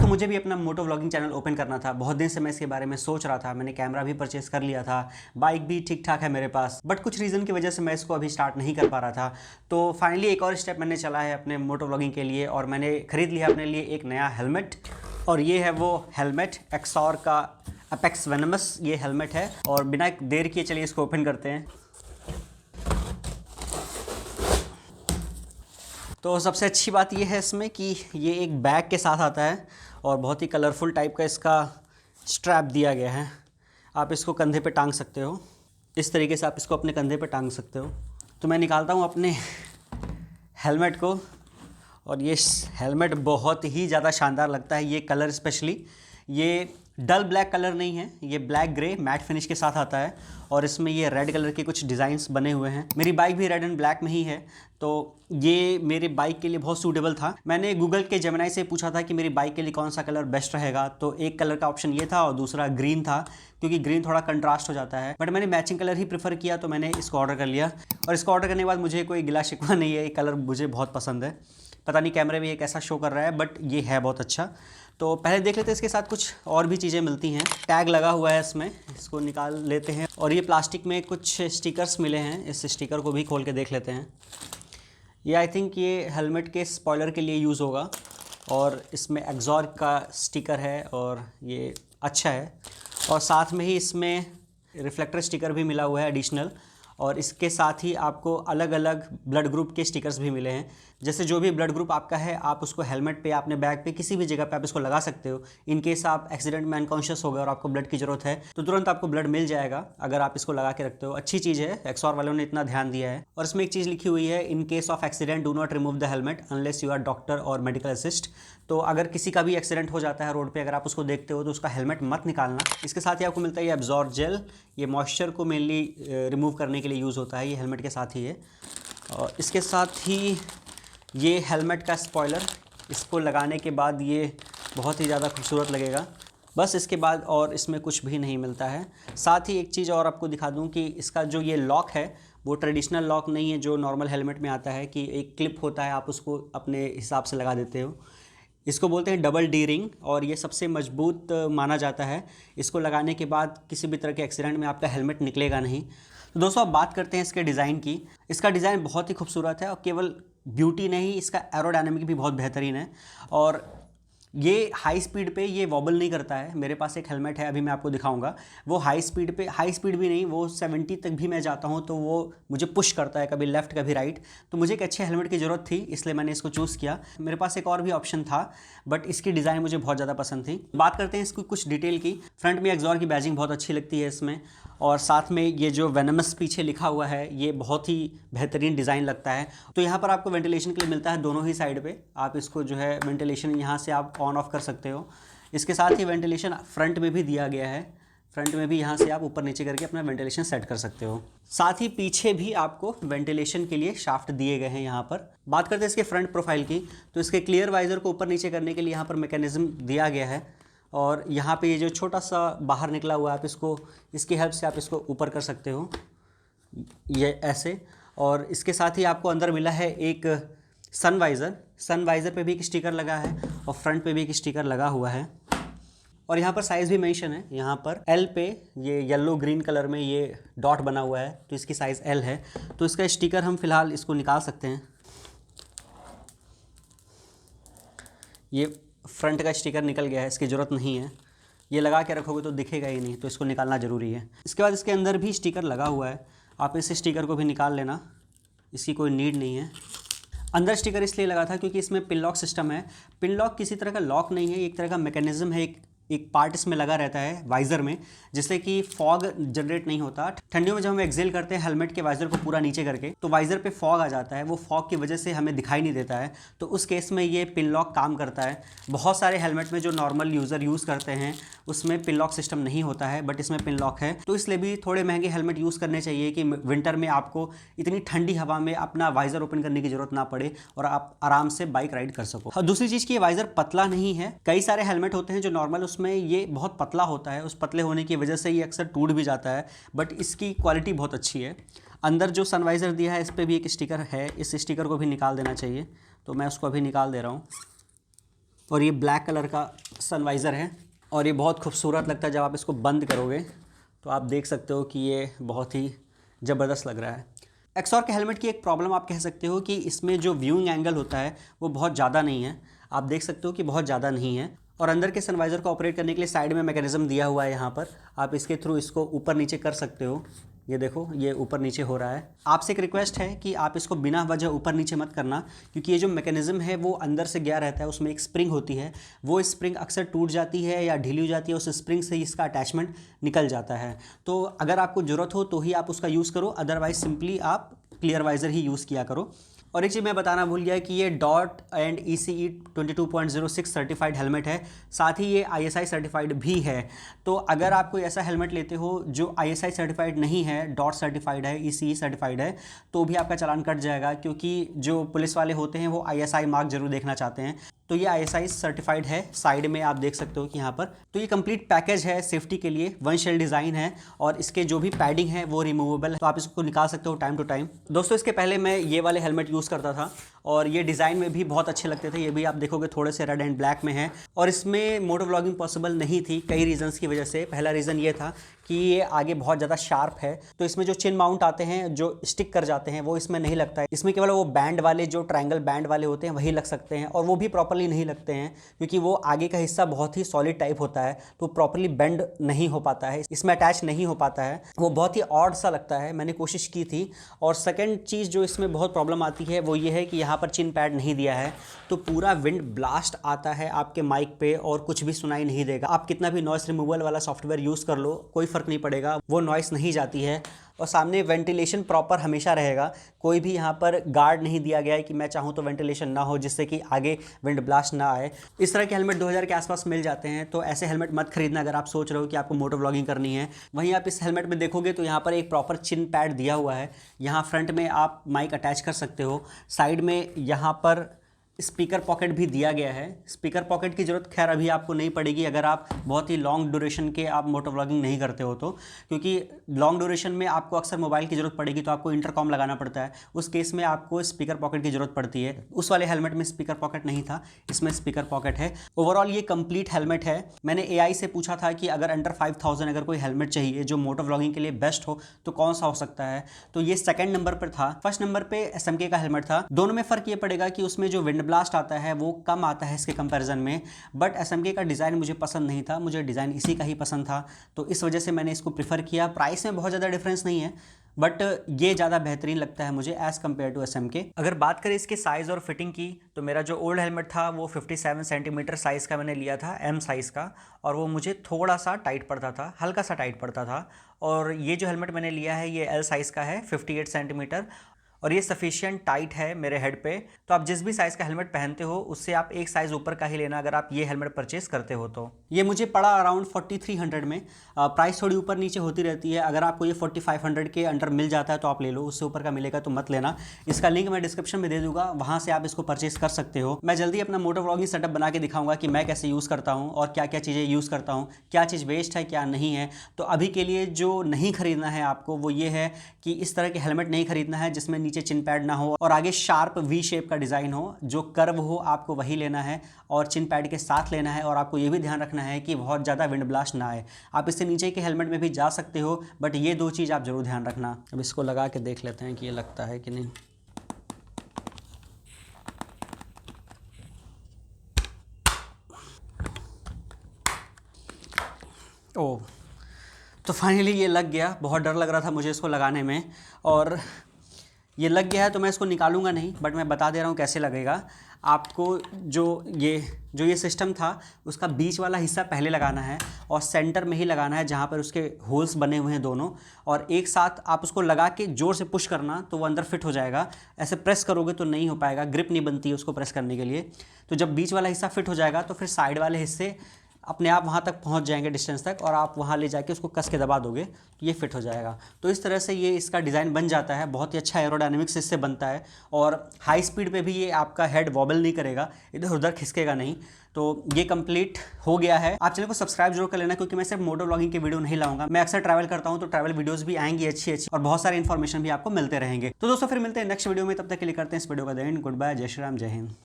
मुझे भी अपना मोटो व्लॉगिंग चैनल ओपन करना था। बहुत दिन से मैं इसके बारे में सोच रहा था। मैंने कैमरा भी परचेस कर लिया था, बाइक भी ठीक ठाक है मेरे पास, बट कुछ रीज़न की वजह से मैं इसको अभी स्टार्ट नहीं कर पा रहा था। तो फाइनली एक और स्टेप मैंने चला है अपने मोटो व्लॉगिंग के लिए, और मैंने ख़रीद लिया अपने लिए एक नया हेलमेट। और ये है वो हेलमेट, एक्सॉर का अपेक्स वेनमस ये हेलमेट है। और बिना देर किए चलिए इसको ओपन करते हैं। तो सबसे अच्छी बात ये है इसमें कि ये एक बैग के साथ आता है और बहुत ही कलरफुल टाइप का इसका स्ट्रैप दिया गया है। आप इसको कंधे पे टांग सकते हो, इस तरीके से आप इसको अपने कंधे पे टांग सकते हो। तो मैं निकालता हूँ अपने हेलमेट को, और ये हेलमेट बहुत ही ज़्यादा शानदार लगता है। ये कलर स्पेशली, ये डल ब्लैक कलर नहीं है, ये ब्लैक ग्रे मैट फिनिश के साथ आता है, और इसमें ये रेड कलर के कुछ डिज़ाइंस बने हुए हैं। मेरी बाइक भी रेड एंड ब्लैक में ही है, तो ये मेरे बाइक के लिए बहुत सूटेबल था। मैंने गूगल के जेमिनी से पूछा था कि मेरी बाइक के लिए कौन सा कलर बेस्ट रहेगा, तो एक कलर का ऑप्शन ये था और दूसरा ग्रीन था, क्योंकि ग्रीन थोड़ा कंट्रास्ट हो जाता है। बट मैंने मैचिंग कलर ही प्रेफर किया, तो मैंने इसको ऑर्डर कर लिया। और इसको ऑर्डर करने के बाद मुझे कोई गिला शिकवा नहीं है, ये कलर मुझे बहुत पसंद है। पता नहीं कैमरे में ये कैसा शो कर रहा है, बट ये है बहुत अच्छा। तो पहले देख लेते हैं इसके साथ कुछ और भी चीज़ें मिलती हैं। टैग लगा हुआ है इसमें, इसको निकाल लेते हैं। और ये प्लास्टिक में कुछ स्टिकर्स मिले हैं, इस स्टिकर को भी खोल के देख लेते हैं। ये आई थिंक ये हेलमेट के स्पॉइलर के लिए यूज़ होगा, और इसमें एग्जॉर का स्टिकर है और ये अच्छा है। और साथ में ही इसमें रिफ्लेक्टर स्टिकर भी मिला हुआ है एडिशनल, और इसके साथ ही आपको अलग अलग ब्लड ग्रुप के स्टिकर्स भी मिले हैं। जैसे जो भी ब्लड ग्रुप आपका है, आप उसको हेलमेट पे, अपने बैग पे, किसी भी जगह पे आप इसको लगा सकते हो। इन केस आप एक्सीडेंट में अनकॉन्शियस हो गए और आपको ब्लड की ज़रूरत है, तो तुरंत आपको ब्लड मिल जाएगा अगर आप इसको लगा के रखते हो। अच्छी चीज़ है, एक्सॉर वालों ने इतना ध्यान दिया है। और इसमें एक चीज़ लिखी हुई है, in case of accident do not remove the helmet unless you are doctor और मेडिकल असिस्ट। तो अगर किसी का भी एक्सीडेंट हो जाता है रोड पे, अगर आप उसको देखते हो तो उसका हेलमेट मत निकालना। इसके साथ ही आपको मिलता है ये एब्जॉर्ब जेल, ये मॉइस्चर को मेनली रिमूव करने के लिए यूज़ होता है, ये हेलमेट के साथ ही है। और इसके साथ ही ये हेलमेट का स्पॉइलर, इसको लगाने के बाद ये बहुत ही ज़्यादा खूबसूरत लगेगा। बस इसके बाद और इसमें कुछ भी नहीं मिलता है। साथ ही एक चीज़ और आपको दिखा दूं कि इसका जो ये लॉक है वो ट्रेडिशनल लॉक नहीं है जो नॉर्मल हेलमेट में आता है, कि एक क्लिप होता है, आप उसको अपने हिसाब से लगा देते हो। इसको बोलते हैं डबल डी रिंग, और ये सबसे मजबूत माना जाता है। इसको लगाने के बाद किसी भी तरह के एक्सीडेंट में आपका हेलमेट निकलेगा नहीं। तो दोस्तों अब बात करते हैं इसके डिज़ाइन की। इसका डिज़ाइन बहुत ही खूबसूरत है, और केवल ब्यूटी नहीं, इसका एरोडायनामिक भी बहुत बेहतरीन है। और ये हाई स्पीड पे ये वॉबल नहीं करता है। मेरे पास एक हेलमेट है, अभी मैं आपको दिखाऊंगा, वो हाई स्पीड पे, हाई स्पीड भी नहीं, वो 70 तक भी मैं जाता हूँ तो वो मुझे पुश करता है, कभी लेफ्ट कभी राइट। तो मुझे एक अच्छे हेलमेट की ज़रूरत थी, इसलिए मैंने इसको चूज़ किया। मेरे पास एक और भी ऑप्शन था, बट इसकी डिज़ाइन मुझे बहुत ज़्यादा पसंद थी। बात करते हैं इसकी कुछ डिटेल की। फ्रंट में एक्सॉर की बैजिंग बहुत अच्छी लगती है इसमें, और साथ में ये जो वेनमस पीछे लिखा हुआ है ये बहुत ही बेहतरीन डिज़ाइन लगता है। तो यहाँ पर आपको वेंटिलेशन के लिए मिलता है दोनों ही साइड पे, आप इसको जो है वेंटिलेशन यहाँ से आप ऑन ऑफ कर सकते हो। इसके साथ ही वेंटिलेशन फ्रंट में भी दिया गया है, फ्रंट में भी यहाँ से आप ऊपर नीचे करके अपना वेंटिलेशन सेट कर सकते हो। साथ ही पीछे भी आपको वेंटिलेशन के लिए शाफ्ट दिए गए हैं यहाँ पर। बात करते हैं इसके फ्रंट प्रोफाइल की, तो इसके क्लियर वाइजर को ऊपर नीचे करने के लिए यहाँ पर मैकेनिज्म दिया गया है, और यहाँ पे ये जो छोटा सा बाहर निकला हुआ है, आप इसको, इसकी हेल्प से आप इसको ऊपर कर सकते हो, ये ऐसे। और इसके साथ ही आपको अंदर मिला है एक सन वाइज़र पे भी एक स्टिकर लगा है, और फ्रंट पे भी एक स्टिकर लगा हुआ है। और यहाँ पर साइज़ भी मेंशन है, यहाँ पर एल पे ये येलो ग्रीन कलर में ये डॉट बना हुआ है, तो इसकी साइज़ एल है। तो इसका स्टिकर हम फिलहाल इसको निकाल सकते हैं। ये फ्रंट का स्टिकर निकल गया है, इसकी ज़रूरत नहीं है, ये लगा के रखोगे तो दिखेगा ही नहीं, तो इसको निकालना ज़रूरी है। इसके बाद इसके अंदर भी स्टिकर लगा हुआ है, आप इस स्टिकर को भी निकाल लेना, इसकी कोई नीड नहीं है। अंदर स्टिकर इसलिए लगा था क्योंकि इसमें पिन लॉक सिस्टम है। पिन लॉक किसी तरह का लॉक नहीं है, एक तरह का मैकेनिज्म है, एक पार्ट इसमें लगा रहता है वाइज़र में, जिससे कि फॉग जनरेट नहीं होता। ठंडियों में जब हम एक्सेल करते हैं हेलमेट के वाइज़र को पूरा नीचे करके, तो वाइज़र पे फॉग आ जाता है, वो फॉग की वजह से हमें दिखाई नहीं देता है। तो उस केस में ये पिन लॉक काम करता है। बहुत सारे हेलमेट में जो नॉर्मल यूज़र यूज़ करते हैं उसमें पिन लॉक सिस्टम नहीं होता है, बट इसमें पिन लॉक है। तो इसलिए भी थोड़े महंगे हेलमेट यूज़ करने चाहिए कि विंटर में आपको इतनी ठंडी हवा में अपना वाइज़र ओपन करने की ज़रूरत ना पड़े और आप आराम से बाइक राइड कर सको। और दूसरी चीज़ की ये वाइज़र पतला नहीं है। कई सारे हेलमेट होते हैं जो नॉर्मल, उसमें ये बहुत पतला होता है, उस पतले होने की वजह से ये अक्सर टूट भी जाता है, बट इसकी क्वालिटी बहुत अच्छी है। अंदर जो सनवाइज़र दिया है इस पर भी एक स्टिकर है, इस स्टिकर को भी निकाल देना चाहिए, तो मैं उसको अभी निकाल दे रहा हूँ। और ये ब्लैक कलर का सनवाइज़र है और ये बहुत खूबसूरत लगता है। जब आप इसको बंद करोगे तो आप देख सकते हो कि ये बहुत ही ज़बरदस्त लग रहा है। एक्सॉर के हेलमेट की एक प्रॉब्लम आप कह सकते हो कि इसमें जो व्यूइंग एंगल होता है वो बहुत ज़्यादा नहीं है। आप देख सकते हो कि बहुत ज़्यादा नहीं है। और अंदर के सनवाइज़र को ऑपरेट करने के लिए साइड में मैकेनिज्म दिया हुआ है। यहाँ पर आप इसके थ्रू इसको ऊपर नीचे कर सकते हो। ये देखो, ये ऊपर नीचे हो रहा है। आपसे एक रिक्वेस्ट है कि आप इसको बिना वजह ऊपर नीचे मत करना, क्योंकि ये जो मैकेनिज्म है वो अंदर से गया रहता है। उसमें एक स्प्रिंग होती है, वो स्प्रिंग अक्सर टूट जाती है या ढीली हो जाती है। उस स्प्रिंग से इसका अटैचमेंट निकल जाता है। तो अगर आपको ज़रूरत हो तो ही आप उसका यूज़ करो, अदरवाइज सिंपली आप क्लियर वाइज़र ही यूज़ किया करो। और एक चीज़ मैं बताना भूल गया कि ये dot and ECE 22.06 certified helmet है। साथ ही ये ISI सर्टिफाइड भी है। तो अगर आप कोई ऐसा हेलमेट लेते हो जो ISI सर्टिफाइड नहीं है, डॉट सर्टिफाइड है, ECE सर्टिफाइड है, तो भी आपका चालान कट जाएगा, क्योंकि जो पुलिस वाले होते हैं वो ISI मार्क जरूर देखना चाहते हैं। तो ये ISI सर्टिफाइड है। साइड में आप देख सकते हो कि यहाँ पर तो ये कंप्लीट पैकेज है सेफ्टी के लिए। वन शेल डिज़ाइन है और इसके जो भी पैडिंग है वो रिमूवेबल है, तो आप इसको निकाल सकते हो टाइम टू टाइम। दोस्तों, इसके पहले मैं ये वाले हेलमेट यूज़ करता था और ये डिज़ाइन में भी बहुत अच्छे लगते थे। ये भी आप देखोगे थोड़े से रेड एंड ब्लैक में है और इसमें मोटो व्लॉगिंग पॉसिबल नहीं थी कई रीजंस की वजह से। पहला रीज़न ये था कि ये आगे बहुत ज़्यादा शार्प है, तो इसमें जो चिन माउंट आते हैं जो स्टिक कर जाते हैं वो इसमें नहीं लगता है। इसमें केवल वो बैंड वाले जो ट्रायंगल बैंड वाले होते हैं वही लग सकते हैं, और वो भी प्रॉपर्ली नहीं लगते हैं क्योंकि वो आगे का हिस्सा बहुत ही सॉलिड टाइप होता है, तो प्रॉपर्ली बेंड नहीं हो पाता है, इसमें अटैच नहीं हो पाता है। वो बहुत ही ऑड सा लगता है। मैंने कोशिश की थी। और सेकेंड चीज़ जो इसमें बहुत प्रॉब्लम आती है वो ये है कि यहाँ पर चिन पैड नहीं दिया है, तो पूरा विंड ब्लास्ट आता है आपके माइक पे और कुछ भी सुनाई नहीं देगा। आप कितना भी नॉइस रिमूवल वाला सॉफ्टवेयर यूज़ कर लो, कोई फ़र्क नहीं पड़ेगा, वो नॉइस नहीं जाती है। और सामने वेंटिलेशन प्रॉपर हमेशा रहेगा। कोई भी यहाँ पर गार्ड नहीं दिया गया है कि मैं चाहूँ तो वेंटिलेशन ना हो, जिससे कि आगे विंड ब्लास्ट ना आए। इस तरह के हेलमेट 2000 के आसपास मिल जाते हैं, तो ऐसे हेलमेट मत खरीदना अगर आप सोच रहे हो कि आपको मोटो व्लॉगिंग करनी है। वहीं आप इस हेलमेट में देखोगे तो यहाँ पर एक प्रॉपर चिन पैड दिया हुआ है। यहाँ फ्रंट में आप माइक अटैच कर सकते हो। साइड में यहाँ पर स्पीकर पॉकेट भी दिया गया है। स्पीकर पॉकेट की ज़रूरत खैर अभी आपको नहीं पड़ेगी अगर आप बहुत ही लॉन्ग ड्यूरेशन के आप मोटो व्लॉगिंग नहीं करते हो तो, क्योंकि लॉन्ग ड्यूरेशन में आपको अक्सर मोबाइल की ज़रूरत पड़ेगी, तो आपको इंटरकॉम लगाना पड़ता है। उस केस में आपको स्पीकर पॉकेट की ज़रूरत पड़ती है। उस वाले हेलमेट में स्पीकर पॉकेट नहीं था, इसमें स्पीकर पॉकेट है। ओवरऑल ये कंप्लीट हेलमेट है। मैंने AI से पूछा था कि अगर अंडर 5000 अगर कोई हेलमेट चाहिए जो मोटो व्लॉगिंग के लिए बेस्ट हो तो कौन सा हो सकता है, तो ये सेकंड नंबर पर था। फर्स्ट नंबर पे SMK का हेलमेट था। दोनों में फ़र्क ये पड़ेगा कि उसमें जो विंड ब्लास्ट आता है वो कम आता है इसके कंपैरिजन में, बट SMK का डिज़ाइन मुझे पसंद नहीं था। मुझे डिज़ाइन इसी का ही पसंद था, तो इस वजह से मैंने इसको प्रीफर किया। प्राइस में बहुत ज़्यादा डिफरेंस नहीं है, बट ये ज़्यादा बेहतरीन लगता है मुझे एज़ कम्पेयर टू SMK। अगर बात करें इसके साइज़ और फिटिंग की, तो मेरा जो ओल्ड हेलमेट था वो 57 सेंटीमीटर साइज़ का मैंने लिया था, M साइज़ का, और वो मुझे थोड़ा सा टाइट पड़ता था, हल्का सा टाइट पड़ता था। और ये जो हेलमेट मैंने लिया है ये L साइज़ का है, 58 सेंटीमीटर, और ये सफिशिएंट टाइट है मेरे हेड पे। तो आप जिस भी साइज़ का हेलमेट पहनते हो उससे आप एक साइज़ ऊपर का ही लेना अगर आप ये हेलमेट परचेस करते हो तो। ये मुझे पड़ा अराउंड 4300 में। प्राइस थोड़ी ऊपर नीचे होती रहती है। अगर आपको ये 4500 के अंडर मिल जाता है तो आप ले लो, उससे ऊपर का मिलेगा तो मत लेना। इसका लिंक मैं डिस्क्रिप्शन में दे दूंगा, वहाँ से आप इसको परचेस कर सकते हो। मैं जल्दी अपना मोटो व्लॉगिंग सेटअप बना के दिखाऊंगा कि मैं कैसे यूज़ करता हूँ और क्या क्या चीज़ें यूज़ करता हूँ, क्या चीज़ वेस्ट है क्या नहीं है। तो अभी के लिए जो नहीं खरीदना है आपको वो ये है कि इस तरह के हेलमेट नहीं खरीदना है जिसमें नीचे चिन पैड ना हो और आगे शार्प V शेप का डिज़ाइन हो, जो कर्व हो आपको वही लेना है और चिन पैड के साथ लेना है। और आपको ये भी ध्यान रखना है कि बहुत ज़्यादा विंड ब्लास्ट ना आए। आप इससे नीचे के हेलमेट में भी जा सकते हो, बट ये दो चीज़ आप ज़रूर ध्यान रखना। अब इसको लगा के देख लेते हैं कि ये लगता है कि नहीं। ओह, तो फाइनली ये लग गया। बहुत डर लग रहा था मुझे इसको लगाने में, और ये लग गया है। तो मैं इसको निकालूंगा नहीं, बट मैं बता दे रहा हूँ कैसे लगेगा। आपको जो ये सिस्टम था उसका बीच वाला हिस्सा पहले लगाना है और सेंटर में ही लगाना है जहाँ पर उसके होल्स बने हुए हैं दोनों, और एक साथ आप उसको लगा के ज़ोर से पुश करना तो वो अंदर फिट हो जाएगा। ऐसे प्रेस करोगे तो नहीं हो पाएगा, ग्रिप नहीं बनती है उसको प्रेस करने के लिए। तो जब बीच वाला हिस्सा फिट हो जाएगा तो फिर साइड वाले हिस्से अपने आप वहाँ तक पहुँच जाएंगे डिस्टेंस तक, और आप वहाँ ले जाके उसको कस के दबा दोगे तो ये फिट हो जाएगा। तो इस तरह से ये इसका डिज़ाइन बन जाता है। बहुत ही अच्छा एरोडायनेमिक्स इससे बनता है, और हाई स्पीड पे भी ये आपका हेड वॉबल नहीं करेगा, इधर उधर खिसकेगा नहीं। तो ये कंप्लीट हो गया है। आप चैनल को सब्सक्राइब जरूर कर लेना, क्योंकि मैं सिर्फ मोटो व्लॉगिंग के वीडियो नहीं लाऊंगा। मैं अक्सर ट्रैवल करता हूँ तो ट्रैवल वीडियोस भी आएंगी अच्छी और बहुत सारी इन्फॉर्मेशन भी आपको मिलते रहेंगे। तो दोस्तों फिर मिलते हैं नेक्स्ट वीडियो में, तब तक के लिए करते हैं इस वीडियो का एंड। गुड बाय, जय श्री राम, जय हिंद।